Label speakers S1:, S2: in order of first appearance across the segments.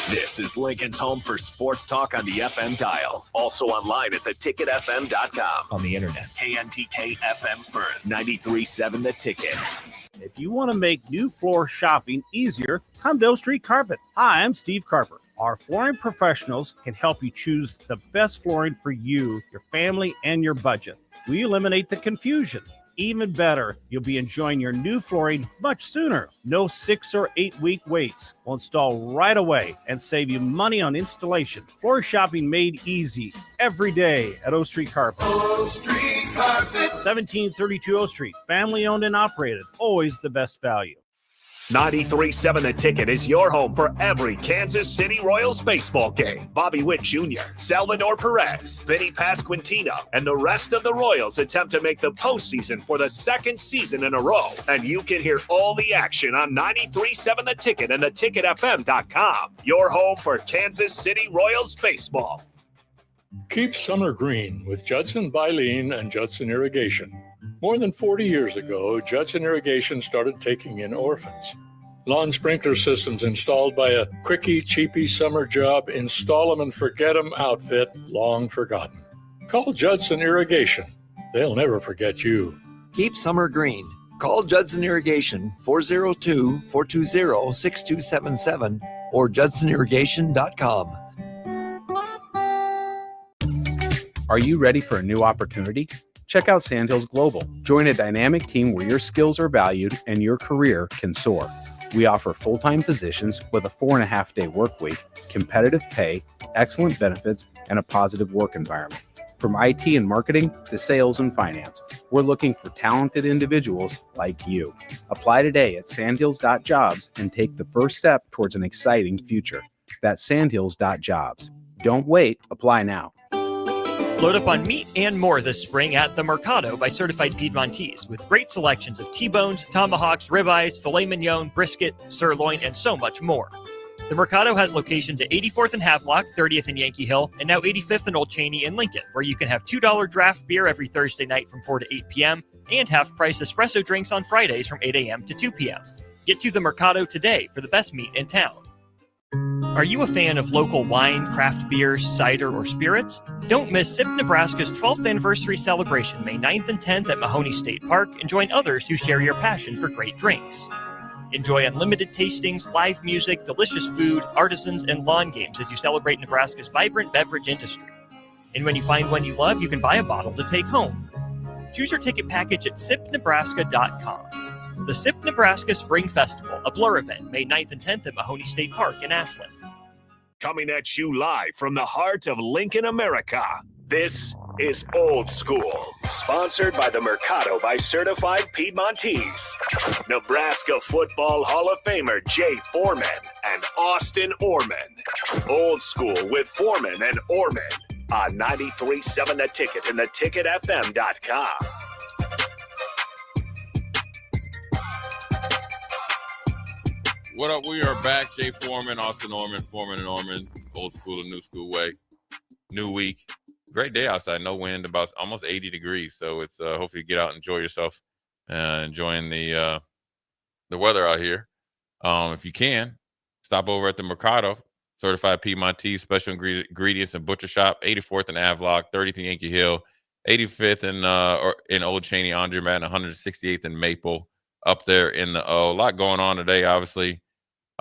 S1: This is Lincoln's home for sports talk on the FM dial. Also online at theticketfm.com. On the internet, KNTK FM Firth, 93.7 The Ticket.
S2: If you want to make new floor shopping easier, come to O Street Carpet. Hi, I'm Steve Carper. Our flooring professionals can help you choose the best flooring for you, your family, and your budget. We eliminate the confusion. Even better, you'll be enjoying your new flooring much sooner. No 6 or 8 week waits. We'll install right away and save you money on installation. Floor shopping made easy every day at O Street Carpet.
S3: O Street Carpet.
S2: 1732 O Street. Family owned and operated. Always the best value.
S1: 93.7 The Ticket is your home for every Kansas City Royals baseball game. Bobby Witt Jr., Salvador Perez, Vinny Pasquantino, and the rest of the Royals attempt to make the postseason for the second season in a row. And you can hear all the action on 93.7 The Ticket and theticketfm.com. Your home for Kansas City Royals baseball.
S4: Keep summer green with Judson Bylene and Judson Irrigation. More than 40 years ago, Judson Irrigation started taking in orphans. Lawn sprinkler systems installed by a quickie, cheapy summer job, install 'em and forget 'em outfit long forgotten. Call Judson Irrigation. They'll never forget you.
S5: Keep summer green. Call Judson Irrigation 402-420-6277 or judsonirrigation.com.
S6: Are you ready for a new opportunity? Check out Sandhills Global. Join a dynamic team where your skills are valued and your career can soar. We offer full-time positions with a 4.5-day work week, competitive pay, excellent benefits, and a positive work environment. From IT and marketing to sales and finance, we're looking for talented individuals like you. Apply today at sandhills.jobs and take the first step towards an exciting future. That's sandhills.jobs. Don't wait. Apply now.
S7: Load up on meat and more this spring at The Mercado by Certified Piedmontese with great selections of T-bones, tomahawks, ribeyes, filet mignon, brisket, sirloin, and so much more. The Mercado has locations at 84th and Havelock, 30th and Yankee Hill, and now 85th and Old Cheney in Lincoln, where you can have $2 draft beer every Thursday night from 4 to 8 p.m. and half-price espresso drinks on Fridays from 8 a.m. to 2 p.m. Get to The Mercado today for the best meat in town. Are you a fan of local wine, craft beers, cider, or spirits? Don't miss SIP Nebraska's 12th anniversary celebration May 9th and 10th at Mahoney State Park and join others who share your passion for great drinks. Enjoy unlimited tastings, live music, delicious food, artisans, and lawn games as you celebrate Nebraska's vibrant beverage industry. And when you find one you love, you can buy a bottle to take home. Choose your ticket package at sipnebraska.com. The SIP Nebraska Spring Festival, a Blur event, May 9th and 10th at Mahoney State Park in Ashland.
S1: Coming at you live from the heart of Lincoln, America. This is Old School, sponsored by the Mercado by Certified Piedmontese. Nebraska Football Hall of Famer Jay Foreman and Austin Orman. Old School with Foreman and Orman on 93.7 The Ticket and theticketfm.com.
S8: What up? We are back. Jay Foreman, Austin Orman, Foreman and Orman. Old school and new school way. New week. Great day outside. No wind. About almost 80 degrees. So it's hopefully you get out and enjoy yourself. Enjoying the weather out here. If you can, stop over at the Mercado. Certified Piedmontese Special Ingredients and Butcher Shop. 84th and Havelock. 30th and Yankee Hill. 85th in Old Cheney, Andre Madden. 168th and Maple. Up there in the O. A lot going on today, obviously.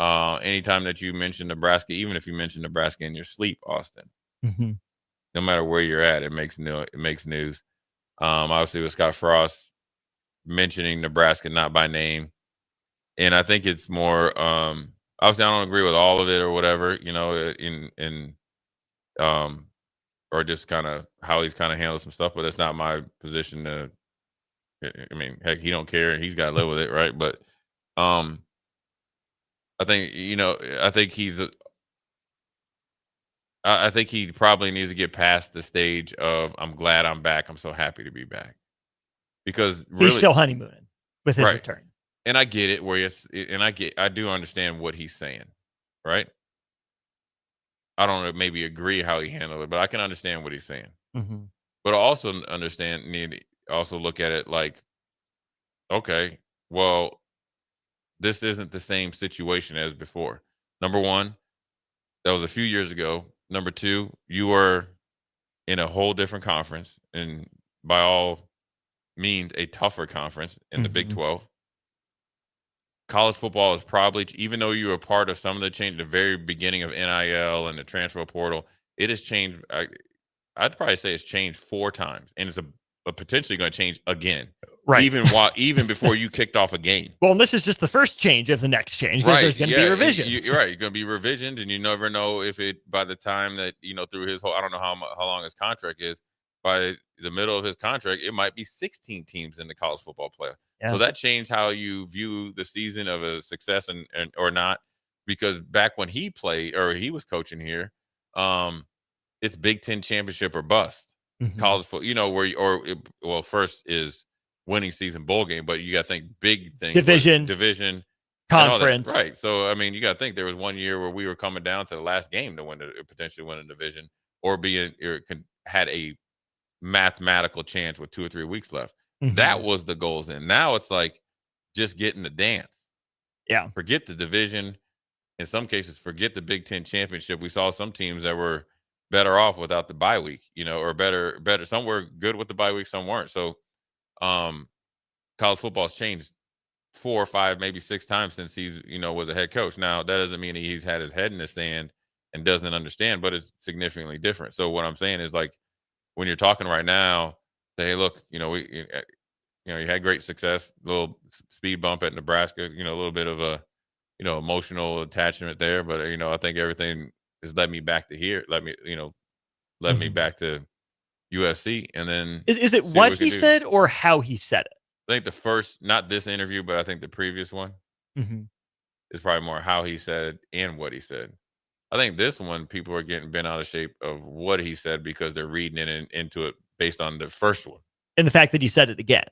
S8: Anytime that you mention Nebraska, even if you mention Nebraska in your sleep, Austin, no matter where you're at, it makes news. Obviously, with Scott Frost mentioning Nebraska not by name, and I think it's more. Obviously, I don't agree with all of it or whatever, or just kind of how he's kind of handled some stuff. But it's not my position to. I mean, heck, he don't care and he's got to live with it, right? But I think I think he probably needs to get past the stage of I'm glad I'm back. I'm so happy to be back. Because really,
S7: he's still honeymooning with his return.
S8: And I get it I do understand what he's saying, right? I don't maybe agree how he handled it, but I can understand what he's saying.
S7: Mm-hmm.
S8: But I also also look at it like, okay, well, this isn't the same situation as before. Number one, That was a few years ago. Number two, you were in a whole different conference, and by all means, a tougher conference in the Big 12. College football is probably, even though you were part of some of the change at the very beginning of NIL and the transfer portal, it has changed. I'd probably say it's changed 4 times, and it's potentially going to change again.
S7: Right.
S8: Even before you kicked off a game.
S7: Well, and this is just the first change of the next change, because there's going to be revisions.
S8: You're right. You're going to be revisions, and you never know if it, by the time that, through his whole, I don't know how long his contract is, by the middle of his contract, it might be 16 teams in the college football playoff. Yeah. So that changed how you view the season of a success and or not, because back when he played or he was coaching here, it's Big Ten championship or bust. College football, first is winning season bowl game, but you got to think big things. Division,
S7: conference.
S8: Right. So, I mean, you got to think there was one year where we were coming down to the last game to potentially win a division or had a mathematical chance with 2 or 3 weeks left. That was the goals. And now it's like just getting the dance.
S7: Yeah.
S8: Forget the division. In some cases, forget the Big Ten championship. We saw some teams that were better off without the bye week, or better. Some were good with the bye week, some weren't. So, college football has changed 4 or 5, maybe 6 times since he's, was a head coach. Now, that doesn't mean he's had his head in the sand and doesn't understand, but it's significantly different. So what I'm saying is, like, when you're talking right now, say, hey, look, you had great success, little speed bump at Nebraska, a little bit of a, emotional attachment there. But, I think everything has led me back to here, led me back to USC. And then
S7: is it what he said or how he said it?
S8: I think the first, not this interview, but I think the previous one is probably more how he said it and what he said. I think this one, people are getting bent out of shape of what he said because they're reading it into it based on the first one.
S7: And the fact that he said it again.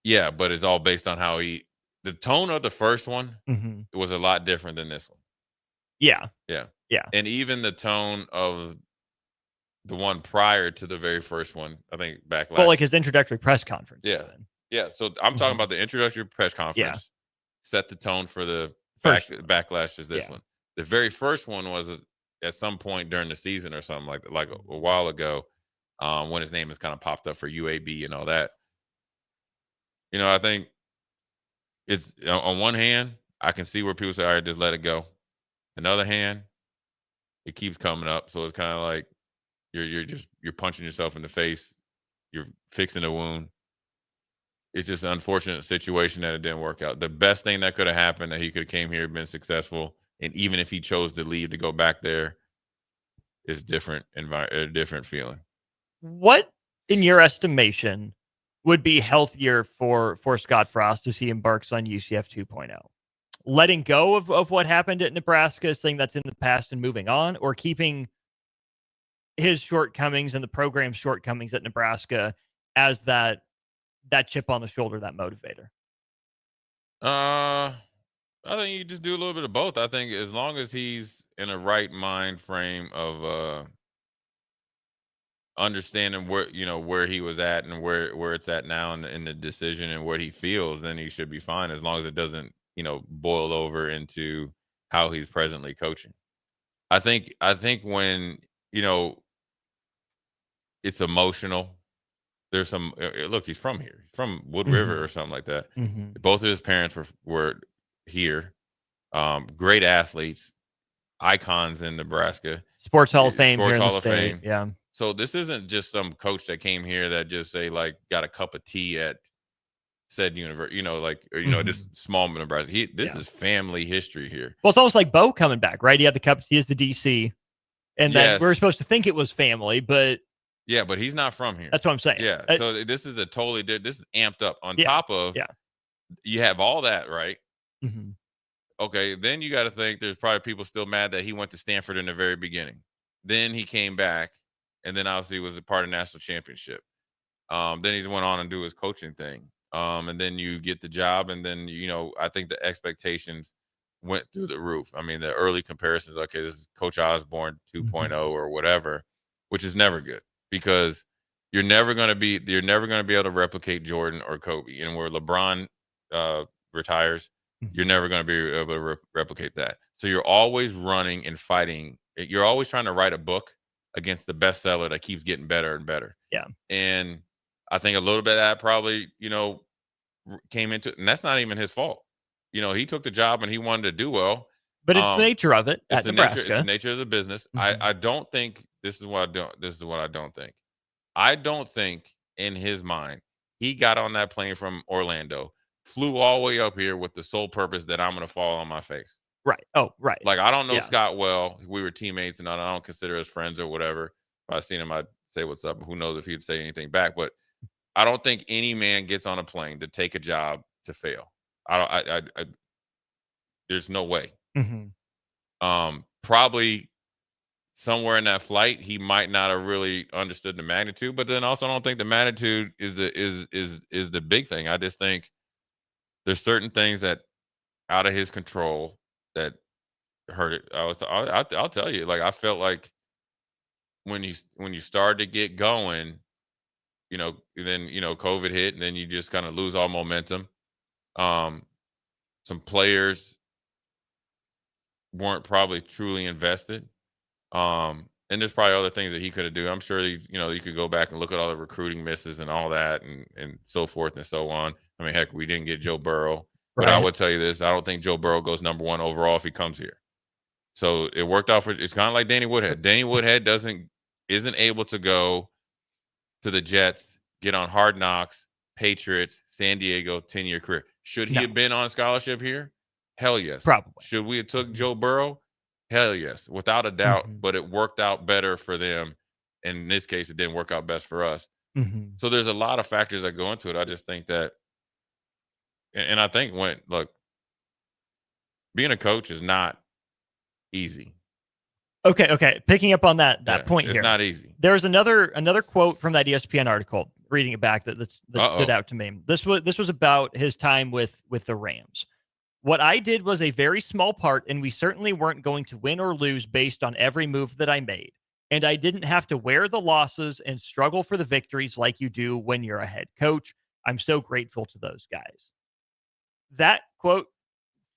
S8: Yeah, but it's all based on how the tone of the first one was a lot different than this one.
S7: Yeah.
S8: Yeah.
S7: Yeah.
S8: And even the tone of the one prior to the very first one, I think backlash.
S7: Well, like his introductory press conference.
S8: Yeah. Yeah. So I'm talking about the introductory press conference. Set the tone for the backlash is this one. The very first one was at some point during the season or something like a while ago, when his name has kind of popped up for UAB and all that. I think it's, on one hand, I can see where people say, all right, just let it go. Another hand, it keeps coming up. So it's kind of like you're punching yourself in the face. You're fixing a wound. It's just an unfortunate situation that it didn't work out. The best thing that could have happened, that he could have came here and been successful. And even if he chose to leave to go back there, is a different feeling.
S7: What, in your estimation, would be healthier for Scott Frost as he embarks on UCF 2.0? Letting go of what happened at Nebraska, saying that's in the past and moving on, or keeping his shortcomings and the program's shortcomings at Nebraska as that chip on the shoulder, that motivator?
S8: I think you just do a little bit of both. I think as long as he's in a right mind frame of understanding where he was at and where it's at now in the decision and what he feels, then he should be fine, as long as it doesn't boil over into how he's presently coaching. I think when it's emotional, there's some look, he's from here, from Wood River or something like that. Both of his parents were here, great athletes, icons in Nebraska,
S7: Sports Hall of Fame,
S8: Sports
S7: here in
S8: Hall
S7: the
S8: of
S7: state.
S8: Fame.
S7: Yeah.
S8: So this isn't just some coach that came here that just got a cup of tea at said university, this small Nebraska. This is family history here.
S7: Well, it's almost like Bo coming back, right? He had the cup. He is the DC, and then we were supposed to think it was family, but
S8: but he's not from here.
S7: That's what I'm saying.
S8: Yeah. So this is this is amped up on top of you have all that, right? Okay, then you got to think there's probably people still mad that he went to Stanford in the very beginning. Then he came back, and then obviously was a part of national championship. Then he went on and do his coaching thing. And then you get the job, and then, I think the expectations went through the roof. I mean, the early comparisons, okay, this is Coach Osborne 2.0 or whatever, which is never good, because you're never going to be able to replicate Jordan or Kobe. And where LeBron retires, You're never going to be able to replicate that. So you're always running and fighting. You're always trying to write a book against the bestseller that keeps getting better and better.
S7: Yeah.
S8: And I think a little bit of that probably, came into it. And that's not even his fault. He took the job and he wanted to do well.
S7: But it's the nature of it at Nebraska.
S8: It's the nature of the business. I don't think this is what I don't think. I don't think in his mind he got on that plane from Orlando, flew all the way up here with the sole purpose that I'm going to fall on my face.
S7: Right. Oh, right.
S8: Like, I don't know Scott well. We were teammates, and I don't consider us friends or whatever. If I seen him, I'd say what's up. Who knows if he'd say anything back? But I don't think any man gets on a plane to take a job to fail. There's no way. Probably somewhere in that flight, he might not have really understood the magnitude. But then also, I don't think the magnitude is the big thing. I just think there's certain things that out of his control that hurt it. I'll tell you, like, I felt like when you started to get going, then COVID hit, and then you just kind of lose all momentum. Some players weren't probably truly invested. And there's probably other things that he could have done. I'm sure you could go back and look at all the recruiting misses and all that and so forth and so on. I mean, heck, we didn't get Joe Burrow. But I would tell you this: I don't think Joe Burrow goes number 1 overall if he comes here. So it worked out for. It's kind of like Danny Woodhead. Danny Woodhead isn't able to go to the Jets, get on Hard Knocks, Patriots, San Diego, 10-year career. Should he have been on a scholarship here? Hell yes.
S7: Probably.
S8: Should we have took Joe Burrow? Hell yes, without a doubt. But it worked out better for them. In this case, it didn't work out best for us. So there's a lot of factors that go into it. I just think that. And I think being a coach is not easy.
S7: Okay. Picking up on that point here.
S8: It's not easy.
S7: There's another quote from that ESPN article, reading it back, that stood out to me. This was about his time with the Rams. What I did was a very small part, and we certainly weren't going to win or lose based on every move that I made. And I didn't have to wear the losses and struggle for the victories like you do when you're a head coach. I'm so grateful to those guys. That quote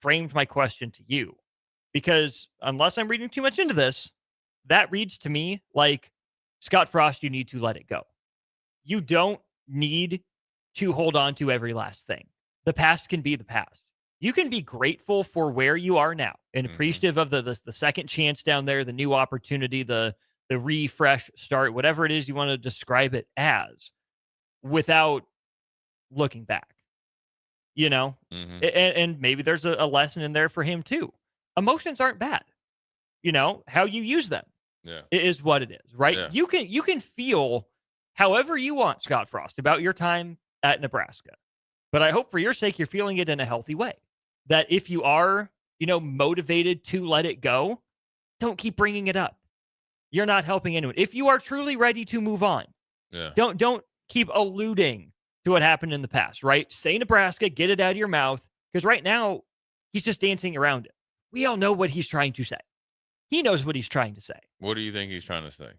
S7: framed my question to you, because unless I'm reading too much into this, that reads to me like, Scott Frost, you need to let it go. You don't need to hold on to every last thing. The past can be the past. You can be grateful for where you are now and appreciative of the second chance down there, the new opportunity, the refresh start, whatever it is you want to describe it as, without looking back. And maybe there's a lesson in there for him too. Emotions aren't bad. How you use them is what it is, right?
S8: Yeah.
S7: You can feel however you want, Scott Frost, about your time at Nebraska. But I hope for your sake, you're feeling it in a healthy way. That if you are, motivated to let it go, don't keep bringing it up. You're not helping anyone. If you are truly ready to move on, don't keep alluding to what happened in the past, right? Say Nebraska, get it out of your mouth, because right now he's just dancing around it. We all know what he's trying to say. He knows what he's trying to say.
S8: What do you think he's trying to say?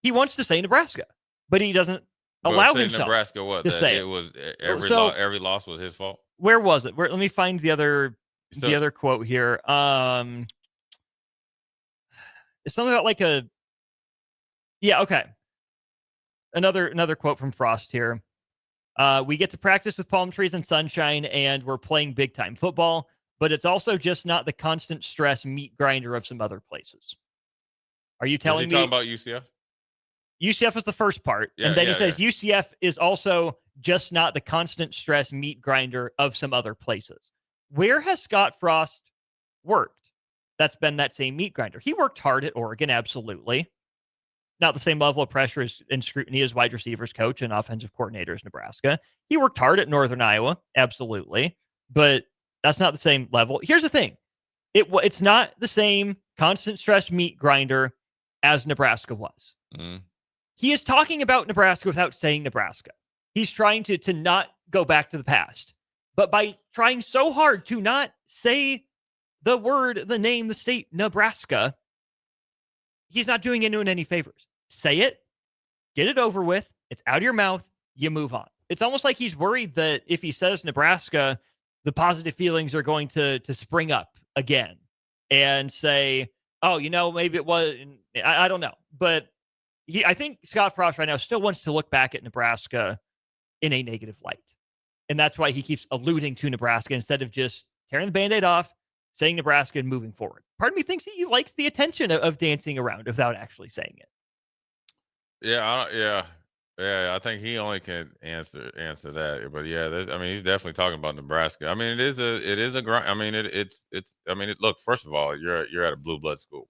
S7: He wants to say Nebraska, but he doesn't allow himself
S8: Nebraska what?
S7: to say
S8: it was every loss was his fault.
S7: Where was it? Let me find the other quote here. It's something about okay. Another quote from Frost here. We get to practice with palm trees and sunshine, and we're playing big-time football, but it's also just not the constant stress meat grinder of some other places. Are you telling me?
S8: Talking about UCF?
S7: UCF is the first part, and then he says UCF is also just not the constant stress meat grinder of some other places. Where has Scott Frost worked? That's been that same meat grinder. He worked hard at Oregon, absolutely. Not the same level of pressure and scrutiny as wide receivers coach and offensive coordinators Nebraska. He worked hard at Northern Iowa, absolutely, but that's not the same level. Here's the thing. It's not the same constant stress meat grinder as Nebraska was. He is talking about Nebraska without saying Nebraska. He's trying to not go back to the past. But by trying so hard to not say the word, the name, the state, Nebraska, he's not doing anyone any favors. Say it, get it over with. It's out of your mouth. You move on. It's almost like he's worried that if he says Nebraska, the positive feelings are going to spring up again and say, oh, maybe it was, I don't know. But I think Scott Frost right now still wants to look back at Nebraska in a negative light. And that's why he keeps alluding to Nebraska instead of just tearing the Band-Aid off, saying Nebraska and moving forward. Part of me thinks he likes the attention of dancing around without actually saying it.
S8: Yeah, I think he only can answer that. But yeah, he's definitely talking about Nebraska. I mean, it is a grind. I mean, look, first of all, you're at a blue blood school,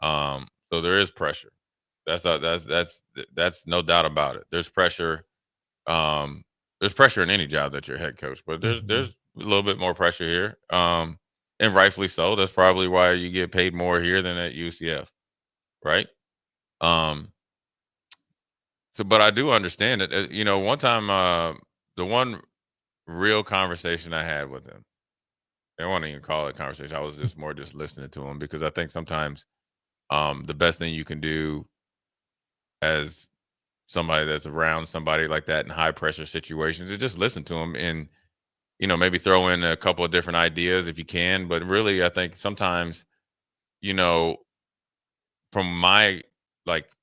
S8: so there is pressure. That's no doubt about it. There's pressure. There's pressure in any job that you're a head coach, but there's a little bit more pressure here, and rightfully so. That's probably why you get paid more here than at UCF, right? So, but I do understand it. One time, the one real conversation I had with him, I won't even call it a conversation. I was just listening to him, because I think sometimes the best thing you can do as somebody that's around somebody like that in high pressure situations is just listen to him and, maybe throw in a couple of different ideas if you can. But really, I think sometimes, from my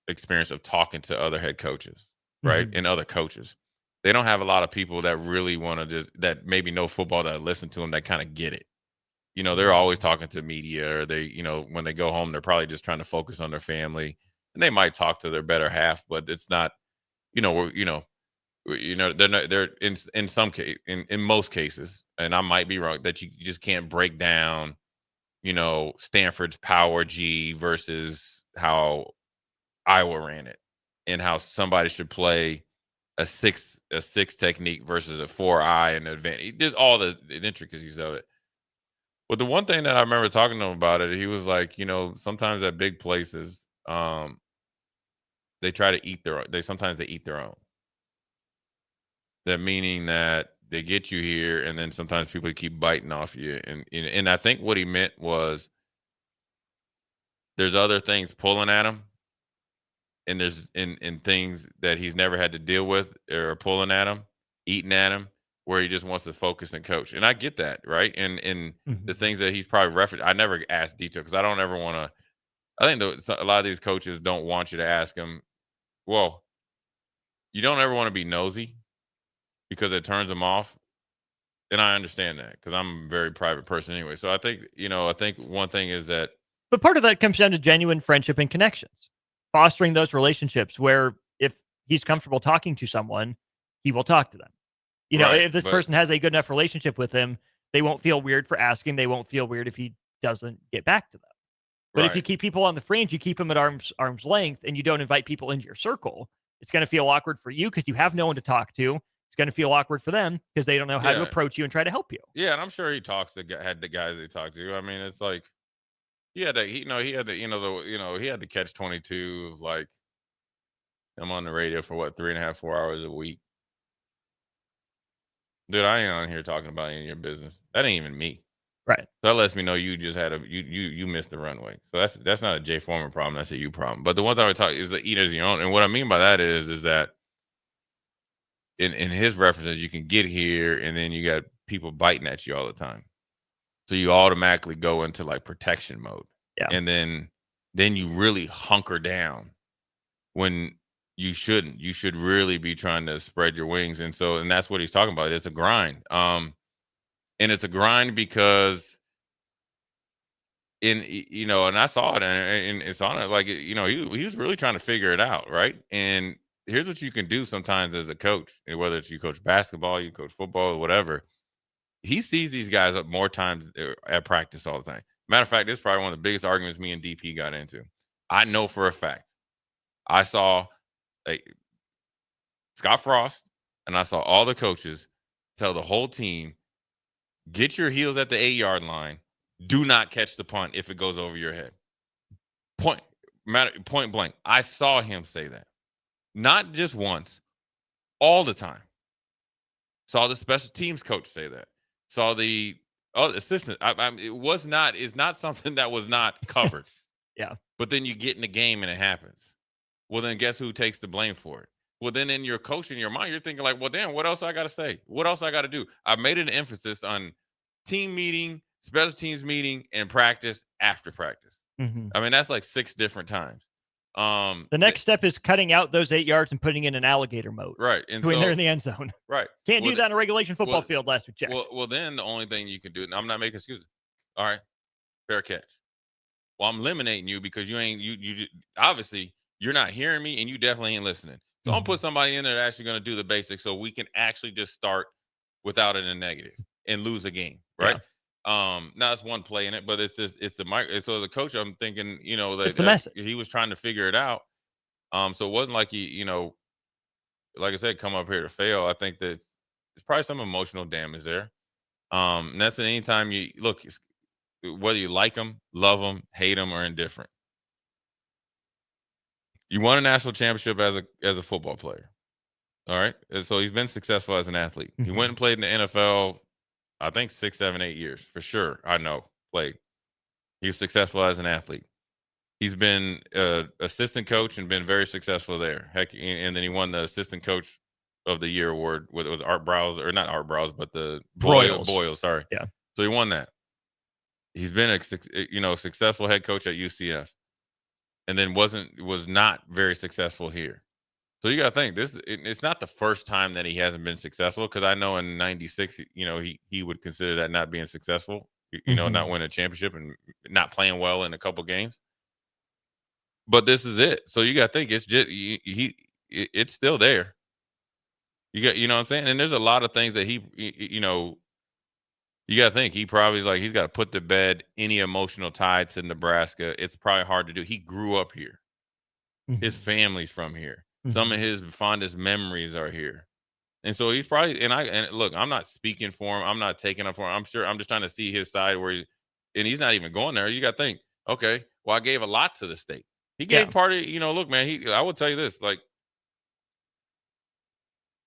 S8: experience of talking to other head coaches, right, and other coaches, they don't have a lot of people that really want to that maybe know football, that listen to them, that kind of get it. They're always talking to media, or they, when they go home, they're probably just trying to focus on their family, and they might talk to their better half, but it's not, they're in some case, in most cases, and I might be wrong, that you just can't break down, Stanford's power G versus how Iowa ran it, and how somebody should play a six technique versus a 4-eye and advantage. Just all the intricacies of it. But the one thing that I remember talking to him about it, he was like, sometimes at big places, they try to eat sometimes they eat their own. That meaning that they get you here, and then sometimes people keep biting off you. And I think what he meant was there's other things pulling at him, and there's in things that he's never had to deal with, or pulling at him, eating at him, where he just wants to focus and coach. And I get that, right? And the things that he's probably referenced, I never asked detail, because I don't ever want to. I think a lot of these coaches don't want you to ask them. Well, you don't ever want to be nosy, because it turns them off. And I understand that, because I'm a very private person anyway. So I think, one thing is that.
S7: But part of that comes down to genuine friendship and connections, fostering those relationships where if he's comfortable talking to someone, he will talk to them. If this person has a good enough relationship with him, they won't feel weird for asking. They won't feel weird if he doesn't get back to them. But if you keep people on the fringe, you keep them at arm's length, and you don't invite people into your circle, it's going to feel awkward for you because you have no one to talk to. It's going to feel awkward for them because they don't know how to approach you and try to help you.
S8: Yeah, and I'm sure he had the guys they talked to. I mean, it's like he had to catch 22 of, like, I'm on the radio for 3.5, 4 hours a week. Dude, I ain't on here talking about any of your business. That ain't even me.
S7: Right.
S8: So that lets me know you just had you missed the runway. So that's not a Jay Foreman problem. That's a you problem. But the one thing I talk is the eat as your own. And what I mean by that is that in his references, you can get here and then you got people biting at you all the time. So you automatically go into protection mode.
S7: Yeah.
S8: And then you really hunker down when you shouldn't. You should really be trying to spread your wings. And that's what he's talking about. It's a grind. And it's a grind because and I saw it, and it's on it. He was really trying to figure it out. Right. And here's what you can do sometimes as a coach, whether it's you coach basketball, you coach football, or whatever. He sees these guys up more times at practice all the time. Matter of fact, this is probably one of the biggest arguments me and DP got into. I know for a fact. I saw Scott Frost, and I saw all the coaches tell the whole team, get your heels at the 8-yard line. Do not catch the punt if it goes over your head. Point blank. I saw him say that. Not just once, all the time. Saw the special teams coach say that. Saw the assistant. It's not something that was not covered.
S7: Yeah.
S8: But then you get in the game and it happens. Well, then guess who takes the blame for it? Well, then in your coach in your mind, you're thinking like, well, damn, what else I got to say? What else I got to do? I made an emphasis on team meeting, special teams meeting, and practice after practice.
S7: Mm-hmm.
S8: I mean, that's like 6 different times.
S7: The next step is cutting out those 8 yards and putting in an alligator mode.
S8: Right. And
S7: between
S8: so,
S7: there in the end zone.
S8: Right.
S7: Can't do that in a regulation football field last week.
S8: Well, then the only thing you can do, and I'm not making excuses. All right. Fair catch. Well, I'm eliminating you because you obviously you're not hearing me and you definitely ain't listening. So I'll put somebody in there that's actually going to do the basics so we can actually just start without it in negative and lose a game. Right. Yeah. Now it's one play in it, but it's just, it's a so as a coach, I'm thinking,
S7: it's the message.
S8: He was trying to figure it out. So it wasn't like he, like I said, come up here to fail. I think that it's probably some emotional damage there. And that's anytime you look, whether you like them, love them, hate them, or indifferent. You won a national championship as a football player. All right. And so he's been successful as an athlete. He went and played in the NFL, I think 6, 7, 8 years for sure. I know played. He's successful as an athlete. He's been assistant coach and been very successful there. Heck, and then he won the assistant coach of the year award with, it was Art Browse, or not Art Browse, but the Boyle, sorry.
S7: Yeah.
S8: So he won that. He's been a successful head coach at UCF, and then was not very successful here. So you got to think it's not the first time that he hasn't been successful, because I know in '96, he would consider that not being successful, not winning a championship and not playing well in a couple games. But this is it. So you got to think it's just it's still there. You know what I'm saying? And there's a lot of things that he you got to think he probably is like, he's got to put to bed any emotional tie to Nebraska. It's probably hard to do. He grew up here. His family's from here. Some of his fondest memories are here. And so he's probably, and look, I'm not speaking for him. I'm not taking up for him. I'm sure I'm just trying to see his side and he's not even going there. You got to think, okay, well, I gave a lot to the state. He gave part of, look, man, I will tell you this, like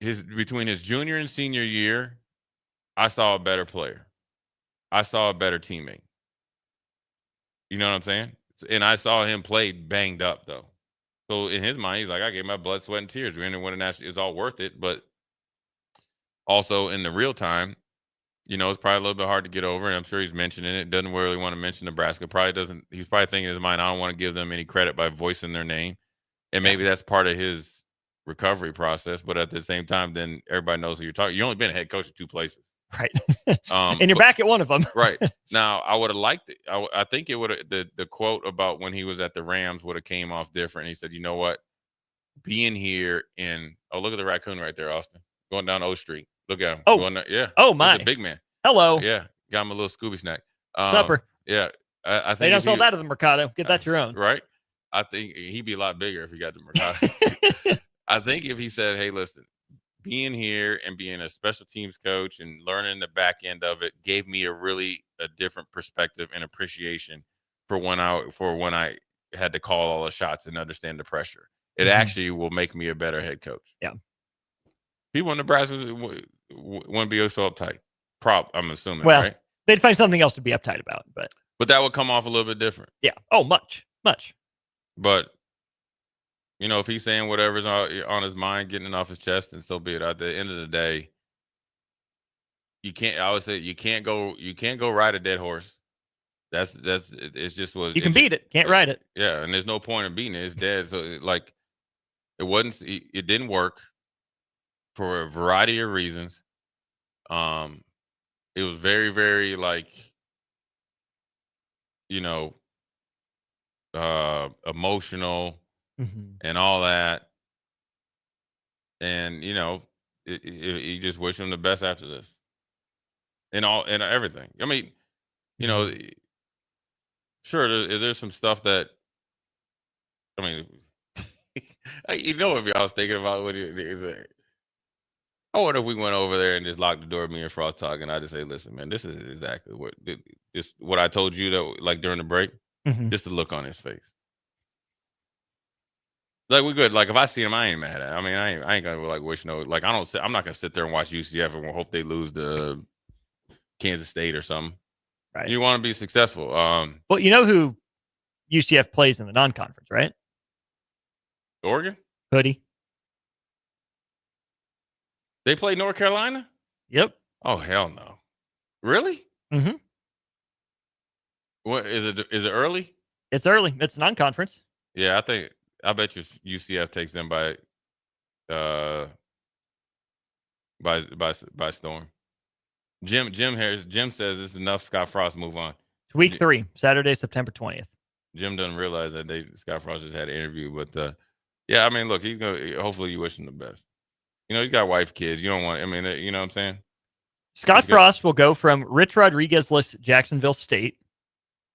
S8: between his junior and senior year, I saw a better player. I saw a better teammate. You know what I'm saying? And I saw him play banged up though. So in his mind, he's like, I gave my blood, sweat, and tears. We didn't win a national. It's all worth it. But also in the real time, it's probably a little bit hard to get over. And I'm sure he's mentioning it. Doesn't really want to mention Nebraska. Probably doesn't. He's probably thinking in his mind, I don't want to give them any credit by voicing their name. And maybe that's part of his recovery process. But at the same time, then everybody knows who you're talking. You only been a head coach at 2 places.
S7: Right. And you're back at one of them.
S8: Right. Now, I would have liked it. I think it would have, the quote about when he was at the Rams would have came off different. He said, you know what? Being here look at the raccoon right there, Austin. Going down O Street. Look at him.
S7: Oh,
S8: going there, yeah.
S7: Oh, my.
S8: He's a big man.
S7: Hello.
S8: Yeah. Got him a little Scooby snack.
S7: Supper.
S8: Yeah. I think
S7: they don't sell that at the Mercado. Get that your own.
S8: Right. I think he'd be a lot bigger if he got the Mercado. I think if he said, hey, listen, being here and being a special teams coach and learning the back end of it gave me a different perspective and appreciation for when I had to call all the shots and understand the pressure. It actually will make me a better head coach.
S7: Yeah.
S8: People in Nebraska wouldn't be so uptight. I'm assuming,
S7: well,
S8: right?
S7: They'd find something else to be uptight about, but
S8: that would come off a little bit different.
S7: Yeah. Oh, much.
S8: But if he's saying whatever's on his mind, getting it off his chest, and so be it. At the end of the day, you can't. I would say you can't go ride a dead horse. It's just what
S7: you can beat it. Can't ride it.
S8: Yeah, and there's no point in beating it. It's dead. So it didn't work for a variety of reasons. It was very, very emotional. And all that, and you just wish him the best after this, and everything. I mean, sure, there's some stuff that, I mean, what I was thinking about what is it? I wonder if we went over there and just locked the door, me and Frost talking. I just say, listen, man, this is exactly what I told you that during the break, just the look on his face. Like, we good. Like, if I see him, I ain't mad at him. I mean, I ain't gonna wish no. Like, I'm not gonna sit there and watch UCF and hope they lose to Kansas State or something.
S7: Right.
S8: You want to be successful.
S7: Well, you know who UCF plays in the non-conference, right?
S8: Oregon.
S7: Hoodie.
S8: They play North Carolina?
S7: Yep.
S8: Oh, hell no. Really?
S7: Mm-hmm.
S8: What is it? Is it early?
S7: It's early. It's non-conference.
S8: Yeah, I bet you UCF takes them by storm. Jim says it's enough. Scott Frost, move on.
S7: It's week 3, Saturday, September 20th.
S8: Jim doesn't realize that Scott Frost just had an interview, but yeah, I mean, look, he's gonna. Hopefully, you wish him the best. You know, he's got wife, kids. You don't want. I mean, you know what I'm saying?
S7: Scott Frost will go from Rich Rodriguez-less Jacksonville State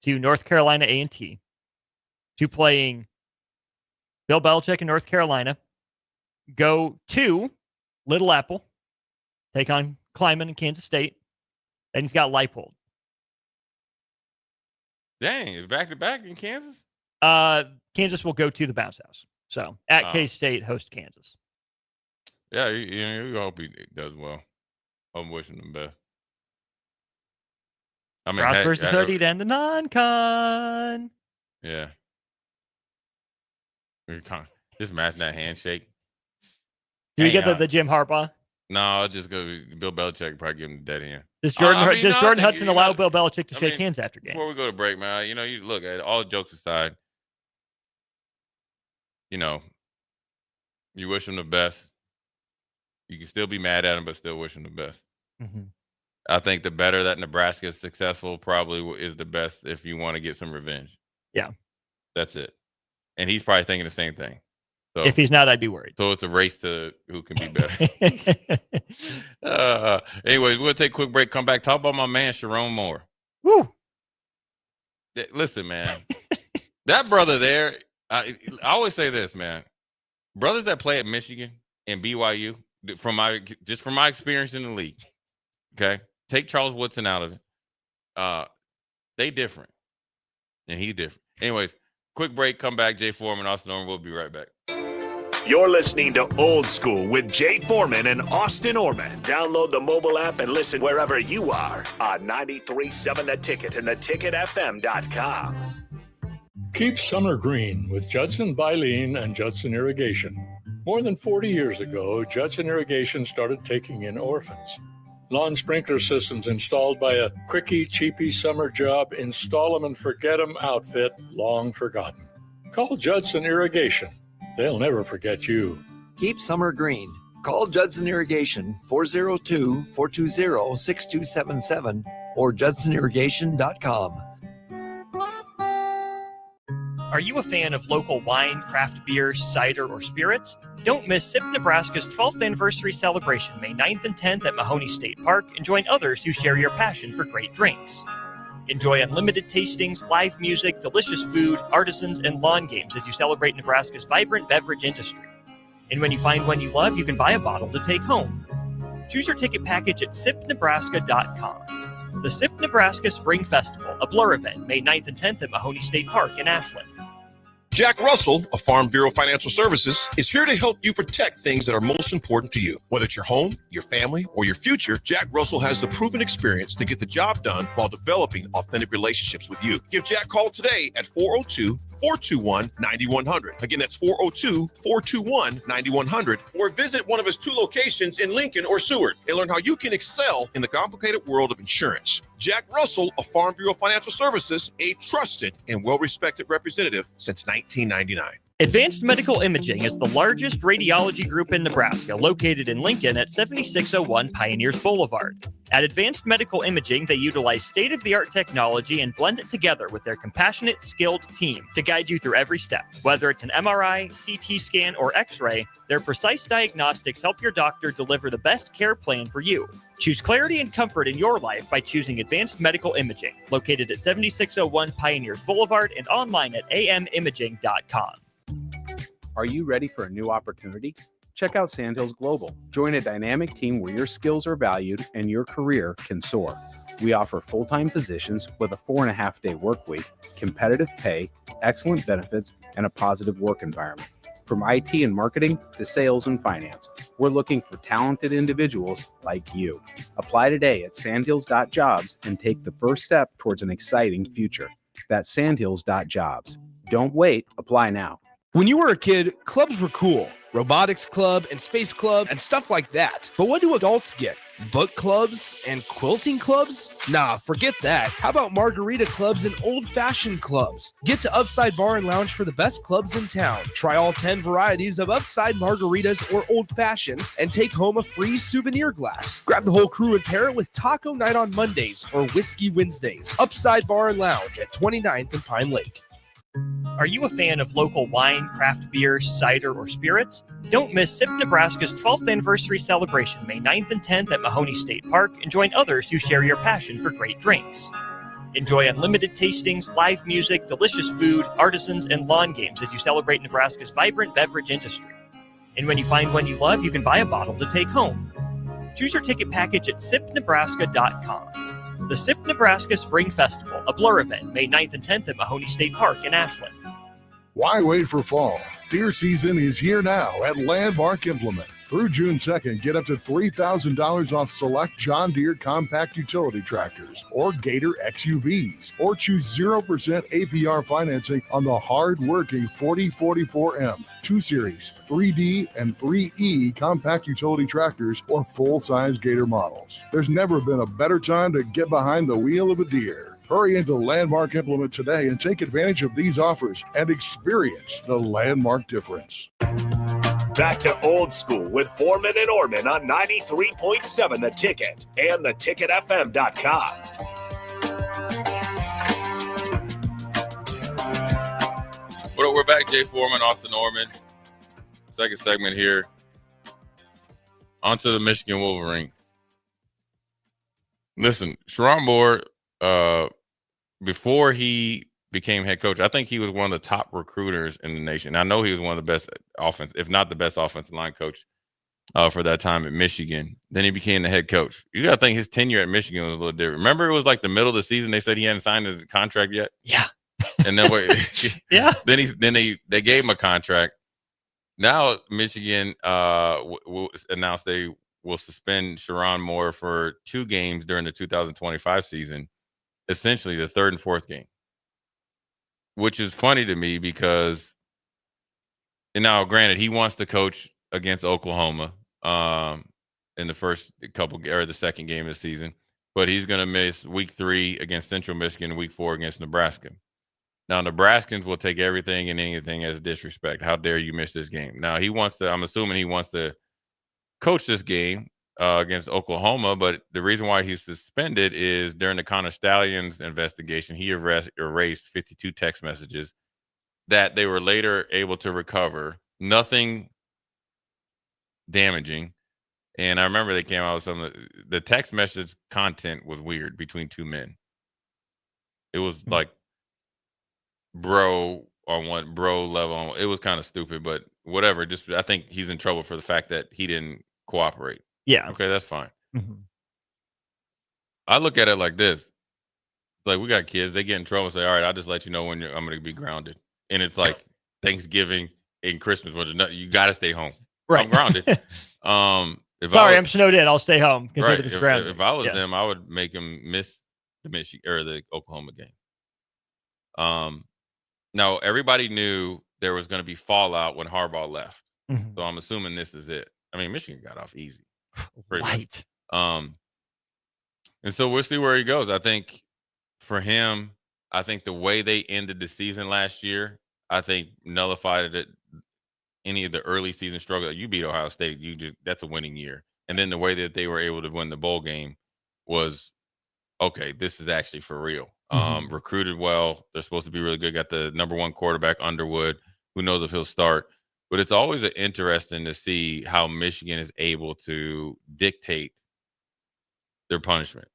S7: to North Carolina A&T to playing Bill Belichick in North Carolina. Go to Little Apple, take on Kleiman in Kansas State. Then he's got Leipold.
S8: Dang, back to back in Kansas?
S7: Kansas will go to the bounce house. So at K-State, host Kansas.
S8: Yeah, you hope he does well. I'm wishing him the best. I mean,
S7: Frost versus Hoodie to end the non-con.
S8: Yeah. Just imagine that handshake.
S7: Do you get the Jim Harbaugh?
S8: No, I'll just go. Bill Belichick probably give him the dead hand.
S7: Does Jordan Hudson allow Bill Belichick to shake hands after games?
S8: Before we go to break, man, you look at all jokes aside. You wish him the best. You can still be mad at him, but still wish him the best.
S7: Mm-hmm.
S8: I think the better that Nebraska is successful probably is the best if you want to get some revenge.
S7: Yeah.
S8: That's it. And he's probably thinking the same thing. So,
S7: if he's not, I'd be worried.
S8: So it's a race to who can be better. Anyways, we'll take a quick break, come back, talk about my man, Sharon Moore.
S7: Woo!
S8: Listen, man. That brother there, I always say this, man. Brothers that play at Michigan and BYU, from my experience in the league, okay? Take Charles Woodson out of it. They different. And he's different. Anyways, quick break, come back. Jay Foreman, Austin Orman, we'll be right back.
S1: You're listening to Old School with Jay Foreman and Austin Orman. Download the mobile app and listen wherever you are on 93.7 The Ticket and theticketfm.com.
S4: Keep summer green with Judson Bylene and Judson Irrigation. More than 40 years ago, Judson Irrigation started taking in orphans. Lawn sprinkler systems installed by a quickie, cheapy summer job, install them and forget them outfit, long forgotten. Call Judson Irrigation. They'll never forget you.
S5: Keep summer green. Call Judson Irrigation 402-420-6277 or judsonirrigation.com.
S7: Are you a fan of local wine, craft beer, cider, or spirits? Don't miss SIP Nebraska's 12th anniversary celebration, May 9th and 10th at Mahoney State Park, and join others who share your passion for great drinks. Enjoy unlimited tastings, live music, delicious food, artisans, and lawn games as you celebrate Nebraska's vibrant beverage industry. And when you find one you love, you can buy a bottle to take home. Choose your ticket package at sipnebraska.com. The SIP Nebraska Spring Festival, a Blur event, May 9th and 10th at Mahoney State Park in Ashland.
S9: Jack Russell of Farm Bureau Financial Services is here to help you protect things that are most important to you. Whether it's your home, your family, or your future, Jack Russell has the proven experience to get the job done while developing authentic relationships with you. Give Jack a call today at 402-421-9100. Again, that's 402-421-9100. Or visit one of his 2 locations in Lincoln or Seward and learn how you can excel in the complicated world of insurance. Jack Russell of Farm Bureau Financial Services, a trusted and well-respected representative since 1999.
S7: Advanced Medical Imaging is the largest radiology group in Nebraska, located in Lincoln at 7601 Pioneers Boulevard. At Advanced Medical Imaging, they utilize state-of-the-art technology and blend it together with their compassionate, skilled team to guide you through every step. Whether it's an MRI, CT scan, or X-ray, their precise diagnostics help your doctor deliver the best care plan for you. Choose clarity and comfort in your life by choosing Advanced Medical Imaging, located at 7601 Pioneers Boulevard and online at amimaging.com.
S6: Are you ready for a new opportunity? Check out Sandhills Global. Join a dynamic team where your skills are valued and your career can soar. We offer full-time positions with a 4.5-day work week, competitive pay, excellent benefits, and a positive work environment. From IT and marketing to sales and finance, we're looking for talented individuals like you. Apply today at sandhills.jobs and take the first step towards an exciting future. That's sandhills.jobs. Don't wait, apply now.
S10: When you were a kid, clubs were cool. robotics club and space club and stuff like that. But what do adults get? Book clubs and quilting clubs? Nah, forget that. How about margarita clubs and old-fashioned clubs? Get to Upside Bar and Lounge for the best clubs in town. Try all 10 varieties of Upside margaritas or old fashions and take home a free souvenir glass. Grab the whole crew and pair it with taco night on Mondays or whiskey Wednesdays. Upside Bar and Lounge at 29th and Pine Lake.
S7: Are you a fan of local wine, craft beer, cider, or spirits? Don't miss SIP Nebraska's 12th anniversary celebration May 9th and 10th at Mahoney State Park and join others who share your passion for great drinks. Enjoy unlimited tastings, live music, delicious food, artisans, and lawn games as you celebrate Nebraska's vibrant beverage industry. And when you find one you love, you can buy a bottle to take home. Choose your ticket package at sipnebraska.com. The SIP Nebraska Spring Festival, a Blur event, May 9th and 10th at Mahoney State Park in Ashland.
S11: Why wait for fall? Deer season is here now at Landmark Implement. Through June 2nd, get up to $3,000 off select John Deere compact utility tractors or Gator XUVs, or choose 0% APR financing on the hard-working 4044M, 2 Series, 3D, and 3E compact utility tractors or full-size Gator models. There's never been a better time to get behind the wheel of a Deere. Hurry into Landmark Implement today and take advantage of these offers and experience the Landmark difference.
S1: Back to Old School with Foreman and Orman on 93.7 The Ticket and theticketfm.com.
S8: Well, we're back. Jay Foreman, Austin Orman. Second segment here. On to the Michigan Wolverine. Listen, Sherrone Moore, before he became head coach, I think he was one of the top recruiters in the nation. I know he was one of the best offense, if not the best offensive line coach for that time at Michigan. Then he became the head coach. You got to think his tenure at Michigan was a little different. Remember, it was like the middle of the season. They said he hadn't signed his contract yet.
S7: Yeah.
S8: And then
S7: yeah.
S8: Then they gave him a contract. Now Michigan announced they will suspend Sherrone Moore for 2 games during the 2025 season, essentially the 3rd and 4th game. Which is funny to me because, and now granted, he wants to coach against Oklahoma in the first couple or the second game of the season, but he's going to miss week 3 against Central Michigan and week 4 against Nebraska. Now, Nebraskans will take everything and anything as disrespect. How dare you miss this game? Now, I'm assuming he wants to coach this game against Oklahoma, but the reason why he's suspended is during the Connor Stallions investigation, he erased 52 text messages that they were later able to recover. Nothing damaging. And I remember they came out with some of the text message content was weird between 2 men. It was like bro level. It was kind of stupid, but whatever. Just I think he's in trouble for the fact that he didn't cooperate.
S7: Yeah.
S8: Okay, that's fine.
S7: Mm-hmm.
S8: I look at it like this. Like, we got kids, they get in trouble and say, all right, I'll just let you know when I'm going to be grounded. And it's like Thanksgiving and Christmas. You got to stay home.
S7: Right.
S8: I'm grounded.
S7: I'm snowed in. I'll stay home.
S8: Right. If I was them, I would make them miss the Michigan or the Oklahoma game. Now, everybody knew there was going to be fallout when Harbaugh left.
S7: Mm-hmm.
S8: So I'm assuming this is it. I mean, Michigan got off easy.
S7: Right.
S8: And so we'll see where he goes. I think for him, I think the way they ended the season last year, I think nullified it. Any of the early season struggle. You beat Ohio State, that's a winning year. And then the way that they were able to win the bowl game was, okay, this is actually for real.
S7: Mm-hmm.
S8: Recruited well. They're supposed to be really good. Got the number 1 quarterback, Underwood. Who knows if he'll start? But it's always interesting to see how Michigan is able to dictate their punishment.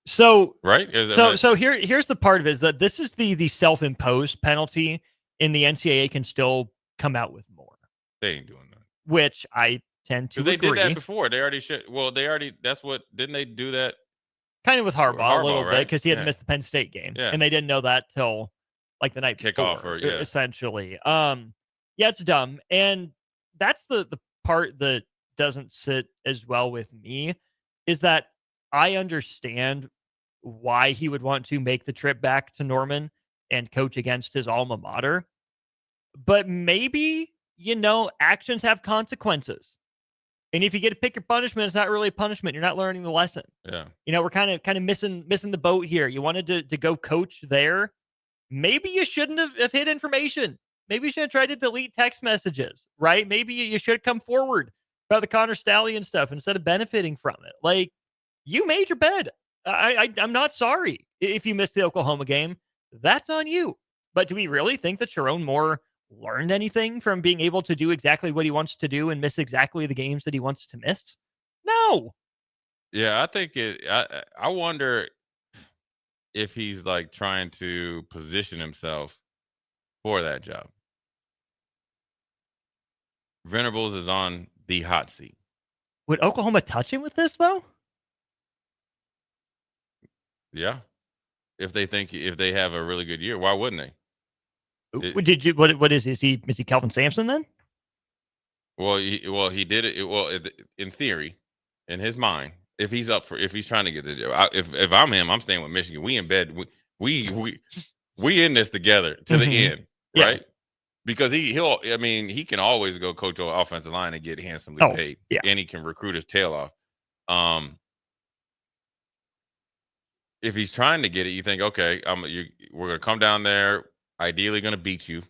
S7: So
S8: right.
S7: So here's the part of it is that this is the self-imposed penalty, and the NCAA can still come out with more.
S8: They ain't doing that.
S7: Which I tend to agree.
S8: They did that before. They already should. Well, that's what, didn't they do that?
S7: Kind of with Harbaugh a little bit, because he had missed the Penn State game.
S8: Yeah.
S7: And they didn't know that till like the night before, essentially. Yeah, it's dumb. And that's the part that doesn't sit as well with me, is that I understand why he would want to make the trip back to Norman and coach against his alma mater. But maybe actions have consequences. And if you get to pick your punishment, it's not really a punishment. You're not learning the lesson.
S8: Yeah.
S7: We're kind of missing the boat here. You wanted to go coach there. Maybe you shouldn't have hid information. Maybe you should have tried to delete text messages, right? Maybe you should have come forward about the Connor Stallion stuff instead of benefiting from it. Like, you made your bed. I'm not sorry if you missed the Oklahoma game. That's on you. But do we really think that Sharon Moore learned anything from being able to do exactly what he wants to do and miss exactly the games that he wants to miss? No.
S8: Yeah, I think I wonder if he's like trying to position himself for that job. Venables is on the hot seat.
S7: Would Oklahoma touch him with this, though?
S8: Yeah. If they have a really good year, why wouldn't they?
S7: What is he Calvin Sampson then?
S8: Well, he did it. In theory, in his mind, if he's trying to get the job, if I'm him, I'm staying with Michigan. We in bed. We in this together to the end, right? Because he can always go coach our offensive line and get handsomely paid, and he can recruit his tail off. If he's trying to get it, you think, okay, we're gonna come down there. Ideally, going to beat you.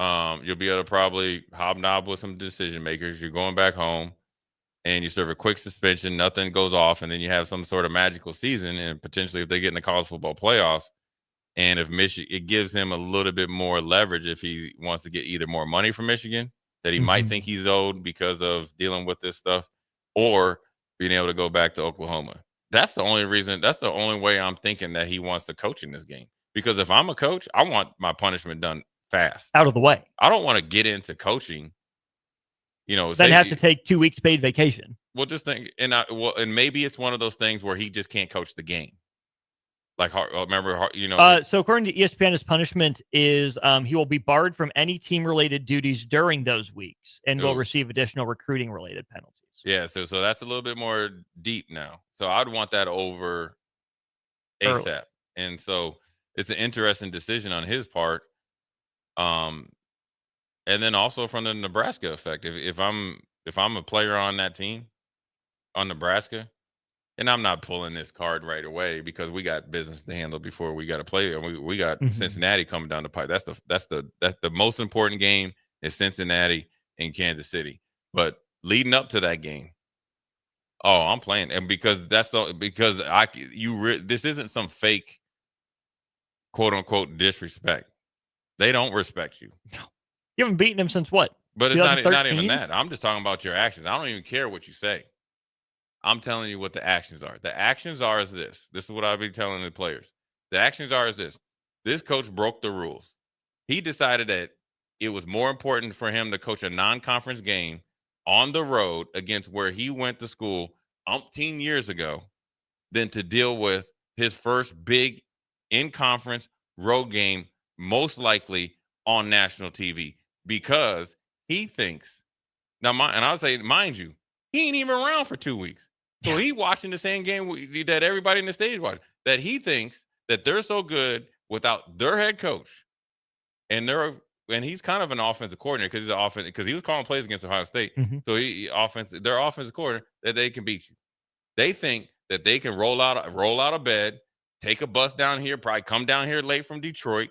S8: You'll be able to probably hobnob with some decision makers. You're going back home, and you serve a quick suspension. Nothing goes off, and then you have some sort of magical season. And potentially, if they get in the college football playoffs, and if Michigan, it gives him a little bit more leverage if he wants to get either more money from Michigan that he might think he's owed because of dealing with this stuff, or being able to go back to Oklahoma. That's the only reason. That's the only way I'm thinking that he wants to coach in this game. Because if I'm a coach, I want my punishment done fast.
S7: Out of the way.
S8: I don't want to get into coaching,
S7: Then have to take 2 weeks paid vacation.
S8: Well, just think, and maybe it's one of those things where he just can't coach the game. Like, remember,
S7: So according to ESPN, his punishment is he will be barred from any team-related duties during those weeks and will receive additional recruiting-related penalties.
S8: Yeah, so that's a little bit more deep now. So I'd want that over ASAP. And so it's an interesting decision on his part. And then also from the Nebraska effect, if I'm a player on that team, on Nebraska, and I'm not pulling this card right away because we got business to handle before we got to play, and we got Cincinnati coming down the pipe. That's the most important game is Cincinnati and Kansas City. But leading up to that game, I'm playing, and because this isn't some fake, quote unquote, disrespect. They don't respect you.
S7: You haven't beaten him since what?
S8: But it's not even that. I'm just talking about your actions. I don't even care what you say. I'm telling you what the actions are. The actions are is this. This is what I'll be telling the players. The actions are is this. This coach broke the rules. He decided that it was more important for him to coach a non-conference game on the road against where he went to school umpteen years ago than to deal with his first big in-conference road game, most likely on national TV, because he thinks now. And I'll say, mind you, he ain't even around for 2 weeks, so he watching the same game that everybody in the stage watched. That he thinks that they're so good without their head coach, and he's kind of an offensive coordinator because he was calling plays against Ohio State. So their offensive coordinator, that they can beat you. They think that they can roll out of bed, take a bus down here, probably come down here late from Detroit.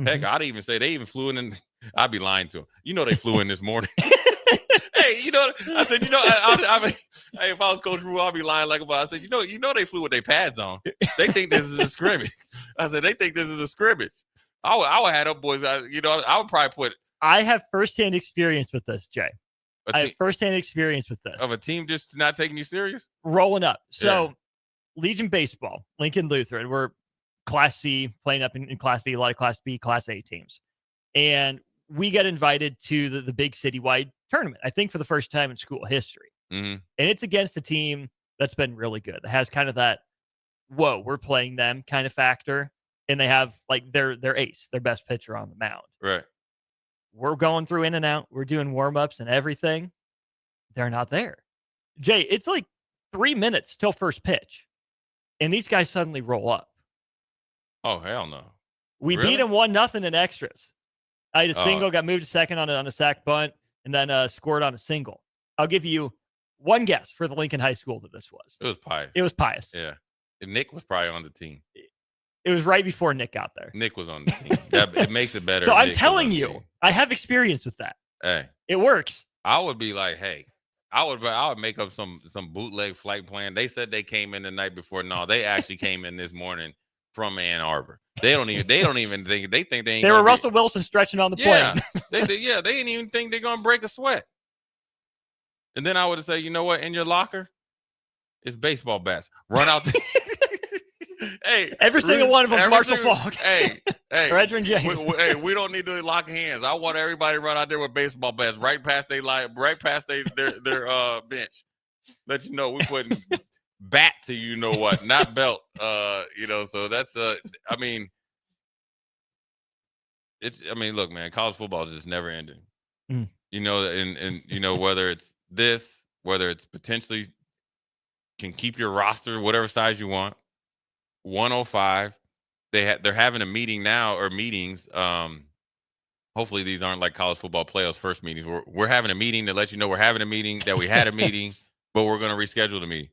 S8: Heck, I'd even say they even flew in. I'd be lying to them. They flew in this morning. Hey, I said, hey, if I was Coach Rule, I'd be lying like about. I said, they flew with their pads on. They think this is a scrimmage. I said, they think this is a scrimmage. I would have up boys. I would probably put.
S7: I have firsthand experience with this, Jay. I have firsthand experience with this.
S8: Of a team just not taking you serious?
S7: Rolling up. So, Legion Baseball, Lincoln Lutheran, we're Class C, playing up in Class B, a lot of Class B, Class A teams. And we get invited to the big citywide tournament, I think for the first time in school history. And it's against a team that's been really good. That has kind of that, whoa, we're playing them kind of factor. And they have like their ace, their best pitcher on the mound.
S8: Right.
S7: We're going through in and out. We're doing warm-ups and everything. They're not there. Jay, it's like 3 minutes till first pitch. And these guys suddenly roll up.
S8: Oh, hell no.
S7: We beat them 1-0 in extras. I had a single, got moved to second on a sack bunt. and then scored on a single. I'll give you one guess for the Lincoln High School that this was.
S8: It was Pius.
S7: It was Pius.
S8: Yeah. And Nick was probably on the team.
S7: It was right before Nick got there.
S8: Nick was on the team. It makes it better.
S7: So I'm
S8: Nick
S7: telling
S8: was on the
S7: you,
S8: team.
S7: I have experience with that.
S8: Hey,
S7: it works.
S8: I would be like, hey, I would make up some bootleg flight plan. They said they came in the night before. No, they actually came in this morning from Ann Arbor. They don't even think they ain't.
S7: They were Russell Wilson stretching on the plane.
S8: they didn't even think they're gonna break a sweat. And then I would say, you know what? In your locker, it's baseball bats. Run out. Hey,
S7: every single one of them, Marshall Falk.
S8: Hey,
S7: or Edrin James.
S8: We don't need to lock hands. I want everybody to run out there with baseball bats right past their their bench. Let you know we putting bat to you know what, not belt. So that's I mean, look, man, college football is just never ending.
S7: Mm.
S8: And whether it's this, whether it's potentially can keep your roster whatever size you want. 105. They're having a meeting now, or meetings. Hopefully these aren't like college football playoffs first meetings. We're having a meeting to let you know we're having a meeting, that we had a meeting, but we're going to reschedule the meeting.